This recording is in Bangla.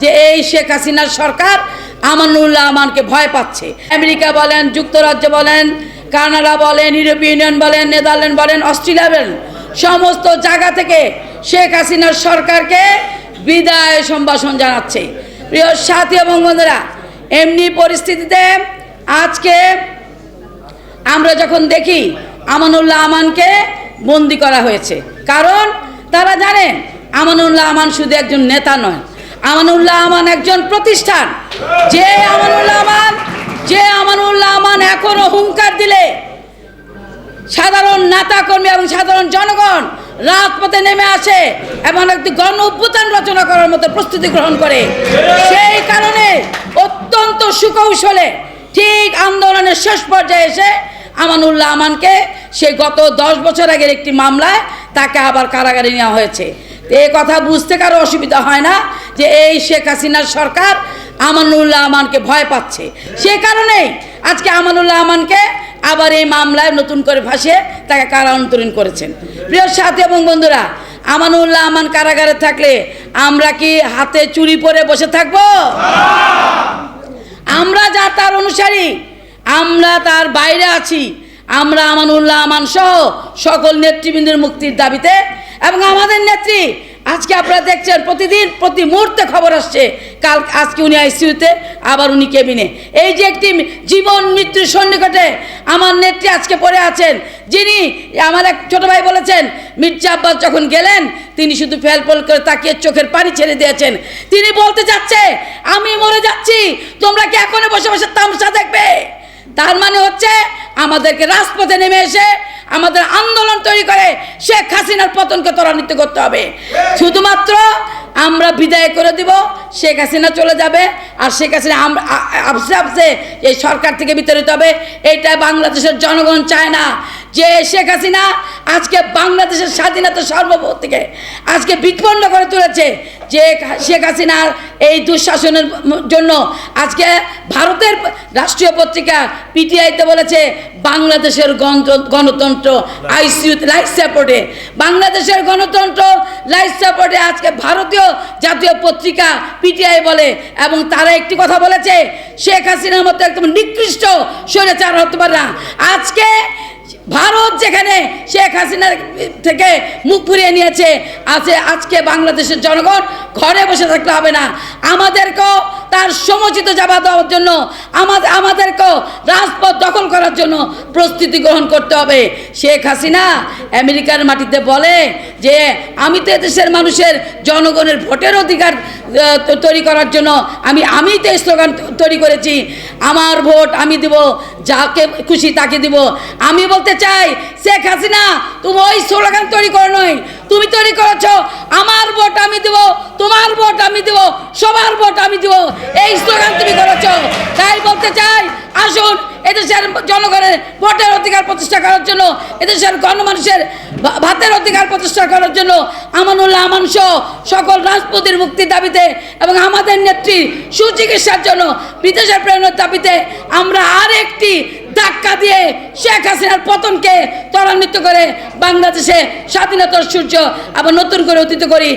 যে এই শেখ হাসিনার সরকার আমানুল্লাহ আমানকে ভয় পাচ্ছে। আমেরিকা বলেন, যুক্তরাজ্য বলেন, কানাডা বলেন, ইউরোপীয় ইউনিয়ন বলেন, নেদারল্যান্ড বলেন, অস্ট্রেলিয়া বলেন, সমস্ত জায়গা থেকে শেখ হাসিনার সরকারকে বিদায় সম্ভাষণ জানাচ্ছে। প্রিয় সাথী এবং বন্ধুরা, এমনি পরিস্থিতিতে আজকে আমরা যখন দেখি আমানুল্লাহ আমানকে বন্দি করা হয়েছে, কারণ তারা জানেন আমানুল্লাহ আমান শুধু একজন নেতা নয়, আমানুল্লাহ আমান একজন প্রতিষ্ঠান। যে আমানুল্লাহ আমান এখনো হুঙ্কার দিলে সাধারণ নেতা কর্মী এবং সাধারণ জনগণ রাজপথে নেমে আসে এবং একটি গণ অভ্যুত্থান রচনা করার মতো প্রস্তুতি গ্রহণ করে। সেই কারণে অত্যন্ত সুকৌশলে ঠিক আন্দোলনের শেষ পর্যায়ে এসে আমানুল্লাহ আমানকে সে গত 10 বছর আগের একটি মামলায় তাকে আবার কারাগারে নেওয়া হয়েছে। এই কথা বুঝতে কারো অসুবিধা হয় না যে এই শেখ হাসিনার সরকার আমানুল্লাহ আমানকে ভয় পাচ্ছে। সে কারণেই আজকে আমানুল্লাহ আমানকে আবার এই মামলায় নতুন করে ফাঁসিয়ে তাকে কারান্তরীণ করেছেন। প্রিয় সাথী এবং বন্ধুরা, আমানুল্লাহ আমান কারাগারে থাকলে আমরা কি হাতে চুরি পরে বসে থাকব? আমরা যা তার অনুসারী, আমরা তার বাইরে আছি। আমরা আমানুল্লাহ আমান সহ সকল নেতৃবৃন্দের মুক্তির দাবিতে এবং আমাদের নেত্রী আজকে আপনারা দেখছেন প্রতিদিন প্রতি মুহূর্তে খবর আসছে, আজকে উনি আইসিইউতে, আবার উনি কেবিনে। এই যে একটি জীবন মৃত্যুর সন্নিকটে আমার নেত্রী আজকে পড়ে আছেন, যিনি আমার এক ছোট ভাই বলেছেন মির্জা আব্বাস যখন গেলেন তিনি শুধু ফেলফল করে তাকিয়ে চোখের পানি ছেড়ে দিয়েছেন। তিনি বলতে চাচ্ছে আমি মরে যাচ্ছি, তোমরা কি এখনো বসে বসে তামাশা দেখবে? তার মানে হচ্ছে আমাদেরকে রাজপথে নেমে এসে আমাদের আন্দোলন তৈরি করে শেখ হাসিনার পতনকে ত্বরান্বিত করতে হবে। শুধুমাত্র আমরা বিদায় করে দিব, শেখ হাসিনা চলে যাবে, আর শেখ হাসিনা আস্তে আস্তে এই সরকার থেকে বিতাড়িত হবে। এটা বাংলাদেশের জনগণ চায় না। যে শেখ হাসিনা আজকে বাংলাদেশের স্বাধীনতা সার্বভৌমত্বকে আজকে বিপন্ন করে তুলেছে, যে শেখ হাসিনার এই দুঃশাসনের জন্য আজকে ভারতের রাষ্ট্রীয় পত্রিকা পিটিআইতে বলেছে বাংলাদেশের গণতন্ত্র আইসিইউ লাইফ সাপোর্টে, বাংলাদেশের গণতন্ত্র লাইফ সাপোর্টে আজকে ভারতীয় জাতীয় পত্রিকা পিটিআই বলে। এবং তারা একটি কথা বলেছে শেখ হাসিনার মতো একদম নিকৃষ্ট স্বৈরাচার হতে পারে না। আজকে ভারত যেখানে শেখ হাসিনার থেকে মুখ ফিরিয়ে নিয়েছে, আজকে বাংলাদেশের জনগণ ঘরে বসে থাকতে হবে না, আমাদেরকেও তার সমুচিত জবাব দেওয়ার জন্য আমাদেরকেও রাজপথ দখল করার জন্য প্রস্তুতি গ্রহণ করতে হবে। শেখ হাসিনা আমেরিকার মাটিতে বলে যে আমি তো দেশের মানুষের জনগণের ভোটের অধিকার তৈরি করার জন্য আমি তো স্লোগান তৈরি করেছি, আমার ভোট আমি দিব, যাকে খুশি তাকে দিব। আমি বলতে চাই শেখ হাসিনা তুমি ওই স্লোগান তৈরি করো নয়, তুমি তৈরি করেছো আমার ভোট আমি দিব, তোমার ভোট আমি দিব, সবার ভোট আমি দিব, এই স্লোগান তুমি করেছো। তাই বলতে চাই আসুন এদেশের জনগণের ভোটের অধিকার প্রতিষ্ঠা করার জন্য, এদেশের গণমানুষের ভাতের অধিকার প্রতিষ্ঠা করার জন্য আমানুল্লাহ আমান সহ সকল রাজপথের মুক্তির দাবিতে এবং আমাদের নেত্রী সুচিকিৎসার জন্য বিদেশের প্রেরণের দাবিতে আমরা আরেকটি ধাক্কা দিয়ে শেখ হাসিনার পতনকে ত্বরান্বিত করে বাংলাদেশে স্বাধীনতার সূর্য আবার নতুন করে উদিত করি।